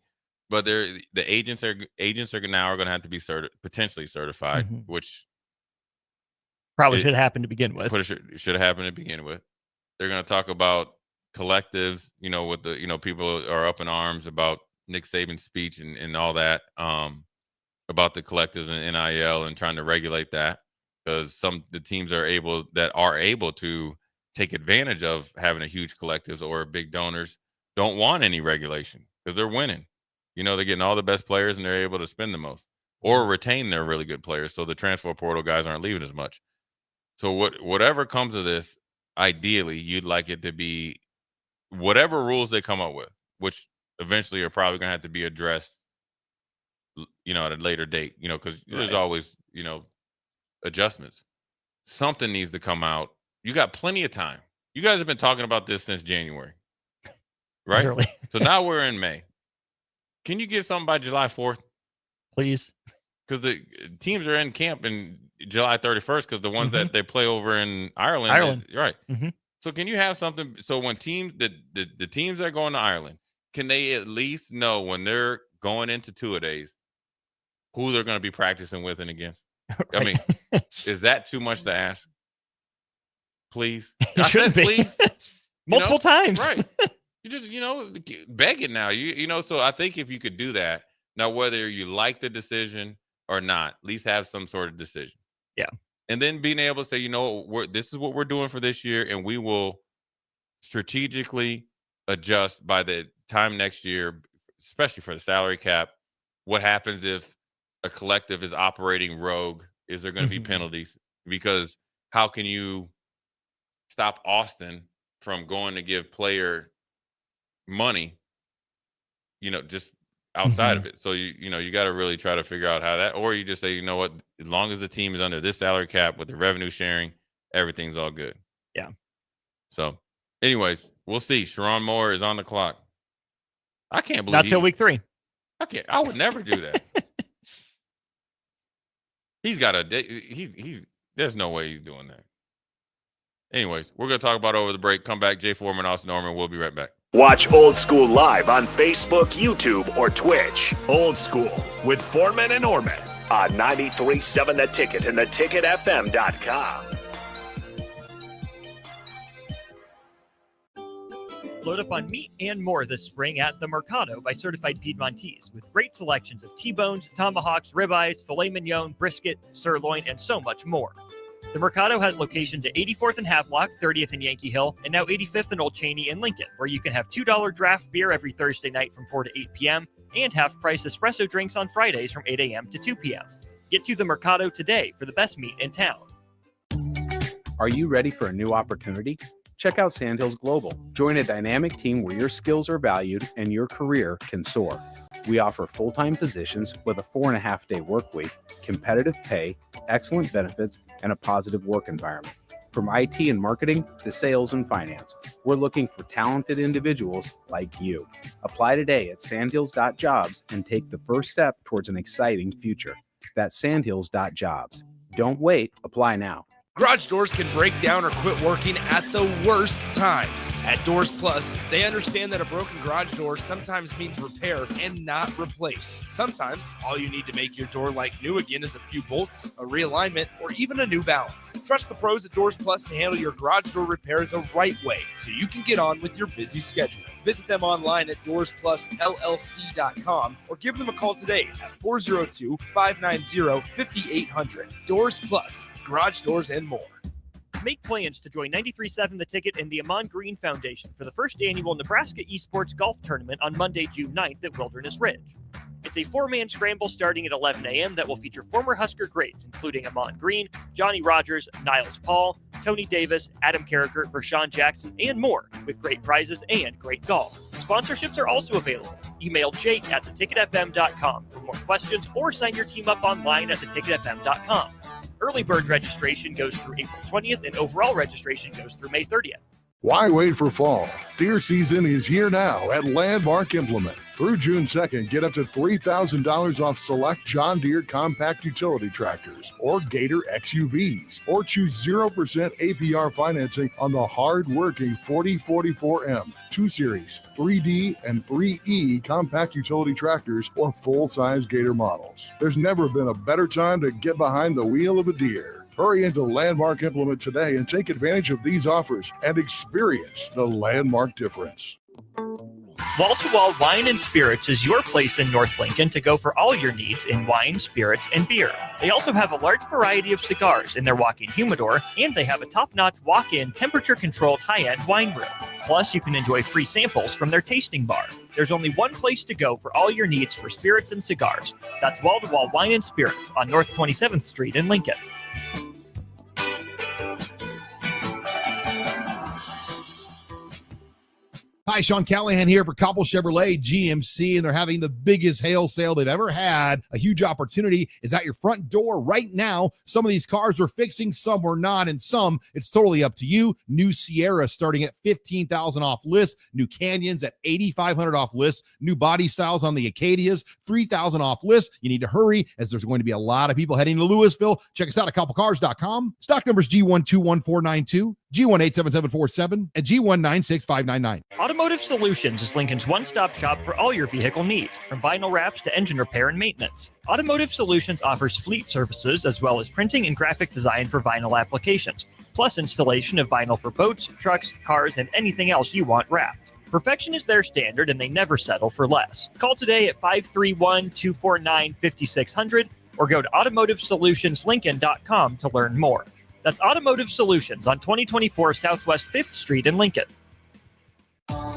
S8: But the agents are now going to have to be potentially certified,
S7: mm-hmm.
S8: which
S7: probably should happen to begin with.
S8: Should have happened to begin with. They're going to talk about collectives, with the people are up in arms about Nick Saban's speech and all that. About the collectives and NIL and trying to regulate that, because the teams are able to take advantage of having a huge collectives or big donors don't want any regulation because they're winning. They're getting all the best players and they're able to spend the most or retain their really good players. So the transfer portal guys aren't leaving as much. So whatever comes of this, ideally you'd like it to be whatever rules they come up with, which eventually are probably going to have to be addressed at a later date, because there's always, adjustments. Something needs to come out. You got plenty of time. You guys have been talking about this since January, right?
S7: Literally.
S8: So now we're in May. Can you get something by July 4th?
S7: Please.
S8: Because the teams are in camp in July 31st because the ones
S7: mm-hmm.
S8: that they play over in Ireland. Right.
S7: Mm-hmm.
S8: So can you have something? So when the teams that are going to Ireland, can they at least know when they're going into two-a-days who they're going to be practicing with and against? Right. I mean, is that too much to ask? Please.
S7: It shouldn't be.
S8: Please.
S7: Multiple times.
S8: Right. You just, beg it now. So I think if you could do that, now whether you like the decision or not, at least have some sort of decision.
S7: Yeah.
S8: And then being able to say, this is what we're doing for this year, and we will strategically adjust by the time next year, especially for the salary cap. What happens if a collective is operating rogue? Is there going to be penalties? Because how can you stop Austin from going to give player money, just outside of it? So you got to really try to figure out how that, or you just say, what, as long as the team is under this salary cap with the revenue sharing, everything's all good.
S7: Yeah.
S8: So anyways, we'll see. Sharon Moore is on the clock. I can't believe
S7: not till week 3.
S8: I would never do that. He's got there's no way he's doing that. Anyways, we're going to talk about over the break. Come back. Jay Foreman, Austin Norman. We'll be right back.
S1: Watch Old School live on Facebook, YouTube, or Twitch. Old School with Foreman and Norman on 93.7 The Ticket and theticketfm.com.
S7: Load up on meat and more this spring at the Mercado by Certified Piedmontese with great selections of T-bones, tomahawks, ribeyes, filet mignon, brisket, sirloin, and so much more. The Mercado has locations at 84th and Havelock, 30th and Yankee Hill, and now 85th and Old Cheney in Lincoln, where you can have $2 draft beer every Thursday night from 4 to 8 p.m. and half-price espresso drinks on Fridays from 8 a.m. to 2 p.m. Get to the Mercado today for the best meat in town.
S6: Are you ready for a new opportunity? Check out Sandhills Global. Join a dynamic team where your skills are valued and your career can soar. We offer full-time positions with a 4.5-day work week, competitive pay, excellent benefits, and a positive work environment. From IT and marketing to sales and finance, we're looking for talented individuals like you. Apply today at sandhills.jobs and take the first step towards an exciting future. That's sandhills.jobs. Don't wait, apply now.
S10: Garage doors can break down or quit working at the worst times. At Doors Plus, they understand that a broken garage door sometimes means repair and not replace. Sometimes, all you need to make your door like new again is a few bolts, a realignment, or even a new balance. Trust the pros at Doors Plus to handle your garage door repair the right way so you can get on with your busy schedule. Visit them online at DoorsPlusLLC.com or give them a call today at 402-590-5800. Doors Plus. Garage doors and more.
S7: Make plans to join 93.7 The Ticket and the Amon Green Foundation for the first annual Nebraska Esports Golf Tournament on Monday, June 9th at Wilderness Ridge. It's a four-man scramble starting at 11 a.m. that will feature former Husker greats, including Amon Green, Johnny Rogers, Niles Paul, Tony Davis, Adam Carricker, Vershawn Jackson, and more, with great prizes and great golf. Sponsorships are also available. Email Jake at theticketfm.com for more questions or sign your team up online at theticketfm.com. Early bird registration goes through April 20th, and overall registration goes through May 30th.
S11: Why wait for fall? Deer season is here now at Landmark Implement. Through June 2nd, get up to $3,000 off select John Deere compact utility tractors or Gator XUVs, or choose 0% APR financing on the hard-working 4044M, 2 Series, 3D, and 3E compact utility tractors or full-size Gator models. There's never been a better time to get behind the wheel of a Deere. Hurry into Landmark Implement today and take advantage of these offers and experience the Landmark difference.
S7: Wall to Wall Wine and Spirits is your place in North Lincoln to go for all your needs in wine, spirits, and beer. They also have a large variety of cigars in their walk-in humidor, and they have a top-notch walk-in temperature-controlled high-end wine room. Plus, you can enjoy free samples from their tasting bar. There's only one place to go for all your needs for spirits and cigars. That's Wall to Wall Wine and Spirits on North 27th Street in Lincoln.
S12: Hi, Sean Callahan here for Cobble Chevrolet GMC, and they're having the biggest hail sale they've ever had. A huge opportunity is at your front door right now. Some of these cars we're fixing, some we're not, and some it's totally up to you. New Sierra starting at $15,000 off list. New Canyons at $8,500 off list. New body styles on the Acadias, $3,000 off list. You need to hurry as there's going to be a lot of people heading to Louisville. Check us out at cobblecars.com. Stock numbers G121492, G187747, and G196599.
S7: Automotive Solutions is Lincoln's one-stop shop for all your vehicle needs, from vinyl wraps to engine repair and maintenance. Automotive Solutions offers fleet services as well as printing and graphic design for vinyl applications, plus installation of vinyl for boats, trucks, cars, and anything else you want wrapped. Perfection is their standard, and they never settle for less. Call today at 531-249-5600 or go to automotivesolutionslincoln.com to learn more. That's Automotive Solutions on 2024 Southwest 5th Street in Lincoln.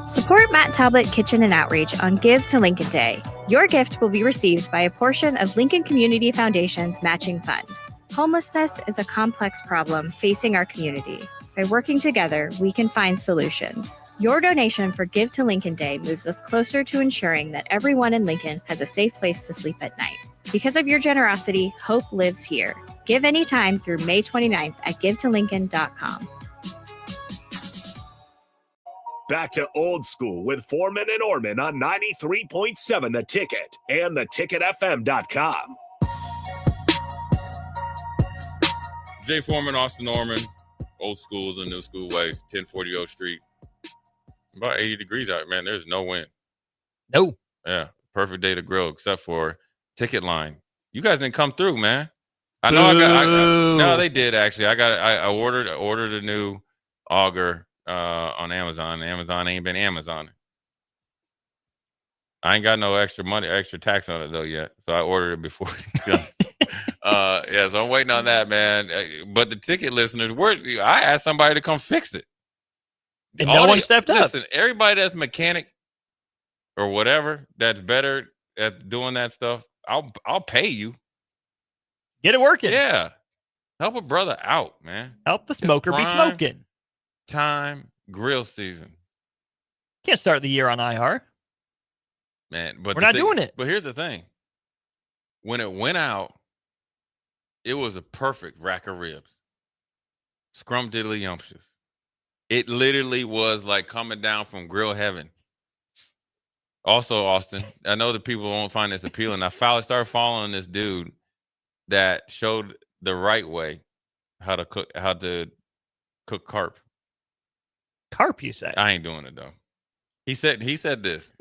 S13: Support Matt Talbot Kitchen and Outreach on Give to Lincoln Day. Your gift will be received by a portion of Lincoln Community Foundation's matching fund. Homelessness is a complex problem facing our community. By working together, we can find solutions. Your donation for Give to Lincoln Day moves us closer to ensuring that everyone in Lincoln has a safe place to sleep at night. Because of your generosity, hope lives here. Give anytime through May 29th at givetolincoln.com.
S1: Back to old school with Foreman and Orman on 93.7 The Ticket and theticketfm.com.
S8: Jay Foreman, Austin Norman, old school, the new school way, 1040 O Street. About 80 degrees out, man. There's no wind.
S7: No.
S8: Yeah, perfect day to grill except for ticket line. You guys didn't come through, man. I know no, they did actually. I ordered a new auger on Amazon. Amazon ain't been Amazon. I ain't got no extra money, extra tax on it though yet. So I ordered it before. Yeah, so I'm waiting on that, man. But the ticket listeners, I asked somebody to come fix it.
S7: And no one stepped up.
S8: Listen, everybody that's mechanic or whatever that's better at doing that stuff, I'll pay you.
S7: Get it working.
S8: Yeah. Help a brother out, man.
S7: Help the smoker be smoking.
S8: Time grill season.
S7: Can't start the year on IR.
S8: Man, but
S7: we're not doing it.
S8: But here's the thing. When it went out, it was a perfect rack of ribs. Scrumdiddly-umptious. It literally was like coming down from grill heaven. Also, Austin, I know that people won't find this appealing. I started following this dude that showed the right way how to cook carp.
S7: Carp, you say?
S8: I ain't doing it though. He said this.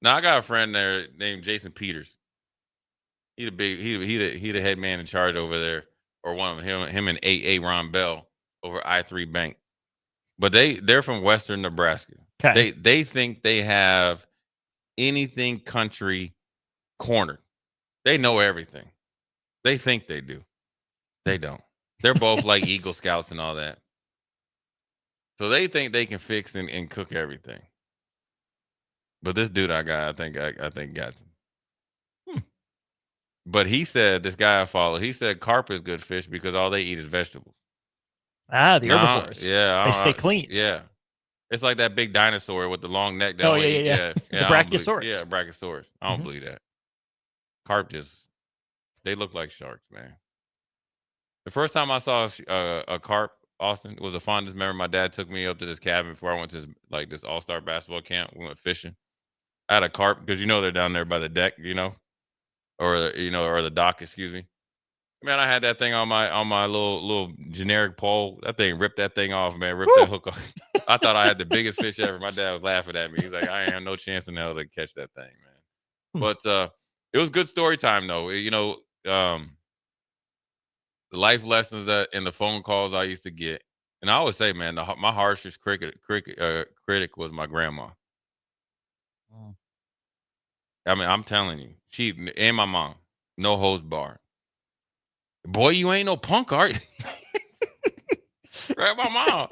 S8: Now I got a friend there named Jason Peters. He the head man in charge over there, or one of him and AA Ron Bell over I3 Bank. But they're from Western Nebraska.
S7: Okay.
S8: They think they have anything country cornered. They know everything. They think they do. They don't. They're both like Eagle Scouts and all that. So they think they can fix and cook everything. But this dude I think got some. But he said, this guy I follow, he said carp is good fish because all they eat is vegetables.
S7: Ah, the herbivores.
S8: Yeah.
S7: They stay clean.
S8: Yeah. It's like that big dinosaur with the long neck.
S7: Oh, yeah. The Brachiosaurus.
S8: Yeah, Brachiosaurus. I don't believe that. Carp they look like sharks, man. The first time I saw a carp, Austin, was the fondest memory. My dad took me up to this cabin before I went to this all-star basketball camp. We went fishing. I had a carp because they're down there by the deck, or the dock, excuse me. Man, I had that thing on my little generic pole. That thing ripped that thing off, man. Ripped that hook off. I thought I had the biggest fish ever. My dad was laughing at me. He's like, I ain't have no chance in hell to catch that thing, man. But it was good story time though. The life lessons that and the phone calls I used to get. And I always say, man, my harshest critic was my grandma. I mean, I'm telling you, she and my mom, no hose bar. Boy, you ain't no punk, are you? Right, my mom.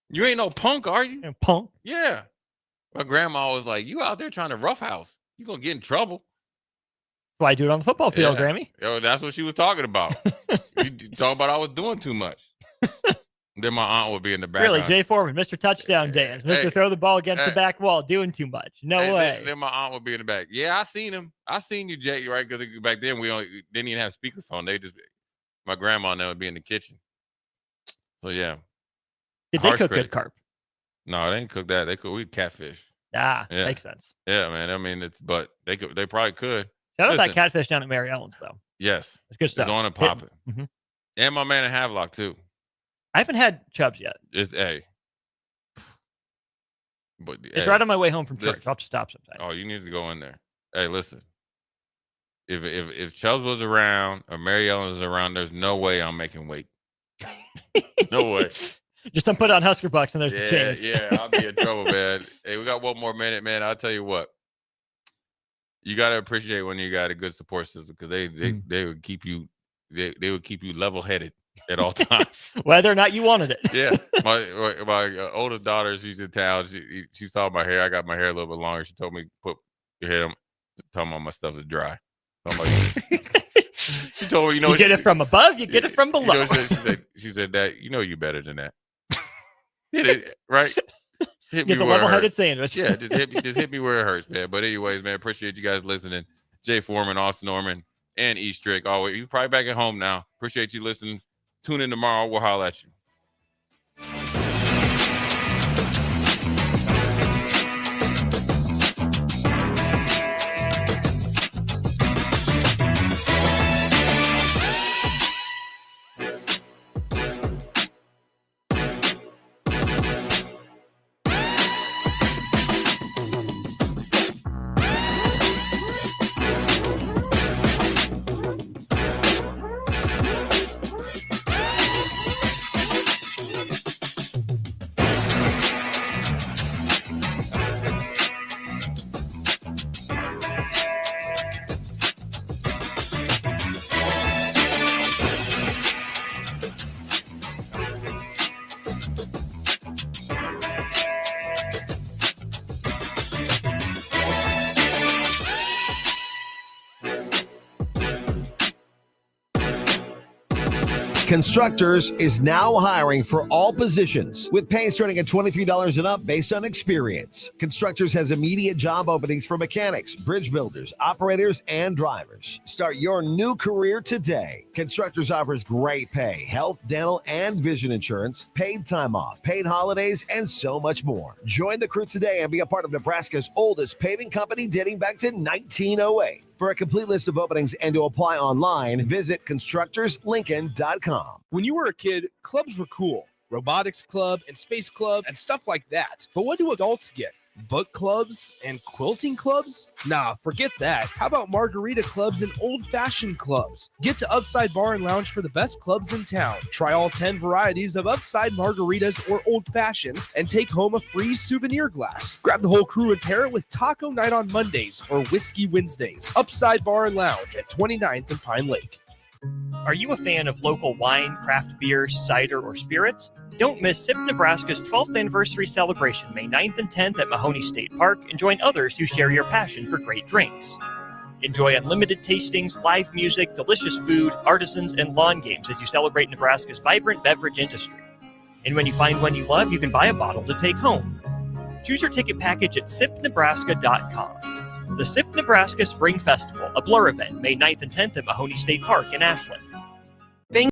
S8: You ain't no punk, are you?
S7: Punk?
S8: Yeah. My grandma was like, you out there trying to roughhouse. You gonna get in trouble.
S7: Why do it on the football field, Grammy?
S8: Yo, that's what she was talking about. You talking about I was doing too much. Then my aunt would be in the back.
S7: Really, Jay Foreman, Mr. Touchdown Dance, Mr. Throw the ball against the back wall, doing too much. No way.
S8: Then my aunt would be in the back. Yeah, I seen him. I seen you, Jay, right? Because back then we didn't even have speakerphone. My grandma and them would be in the kitchen. So yeah.
S7: Did they cook good carp?
S8: No, they didn't cook that. We catfish.
S7: Ah, makes sense.
S8: Yeah, man. I mean, but they probably could.
S7: Shout out that catfish down at Mary Ellen's though.
S8: Yes,
S7: it's good stuff.
S8: It's on and popping. Mm-hmm. And my man in Havelock too.
S7: I haven't had Chubbs yet.
S8: It's but
S7: it's right on my way home from church. I'll have to stop sometime.
S8: Oh, you need to go in there. Hey, listen. If Chubbs was around or Mary Ellen was around, there's no way I'm making weight. No way.
S7: Just don't put on Husker Bucks and there's the chance.
S8: Yeah, I'll be in trouble, man. Hey, we got one more minute, man. I'll tell you what. You got to appreciate when you got a good support system because they would keep you level-headed at all times.
S7: Whether or not you wanted it.
S8: Yeah. My oldest daughter, she's in town. She saw my hair. I got my hair a little bit longer. She told me put your head on, talking about my stuff is dry. So I'm like, she told me,
S7: you get it from above, you get it from below.
S8: She said that, you better than that. Hit it, right? Hit
S7: Get
S8: me
S7: the
S8: where
S7: level-headed sandwich.
S8: Yeah, just hit me where it hurts, man. But anyways, man, appreciate you guys listening. Jay Foreman, Austin Norman, and East Drake. Always, you're probably back at home now. Appreciate you listening. Tune in tomorrow. We'll holler at you.
S14: Constructors is now hiring for all positions with pay starting at $23 and up based on experience. Constructors has immediate job openings for mechanics, bridge builders, operators, and drivers. Start your new career today. Constructors offers great pay, health, dental, and vision insurance, paid time off, paid holidays, and so much more. Join the crew today and be a part of Nebraska's oldest paving company dating back to 1908. For a complete list of openings and to apply online, visit constructorslincoln.com.
S10: When you were a kid, clubs were cool. Robotics club and space club and stuff like that. But what do adults get? Book clubs and quilting clubs? Nah, forget that. How about margarita clubs and old-fashioned clubs? Get to Upside Bar and Lounge for the best clubs in town. Try all 10 varieties of Upside margaritas or old fashions and take home a free souvenir glass. Grab the whole crew and pair it with taco night on Mondays or whiskey Wednesdays. Upside Bar and Lounge at 29th and Pine Lake.
S7: Are you a fan of local wine, craft beer, cider, or spirits? Don't miss SIP Nebraska's 12th anniversary celebration May 9th and 10th at Mahoney State Park and join others who share your passion for great drinks. Enjoy unlimited tastings, live music, delicious food, artisans, and lawn games as you celebrate Nebraska's vibrant beverage industry. And when you find one you love, you can buy a bottle to take home. Choose your ticket package at sipnebraska.com. The SIP Nebraska Spring Festival, a Blur event, May 9th and 10th at Mahoney State Park in Ashland.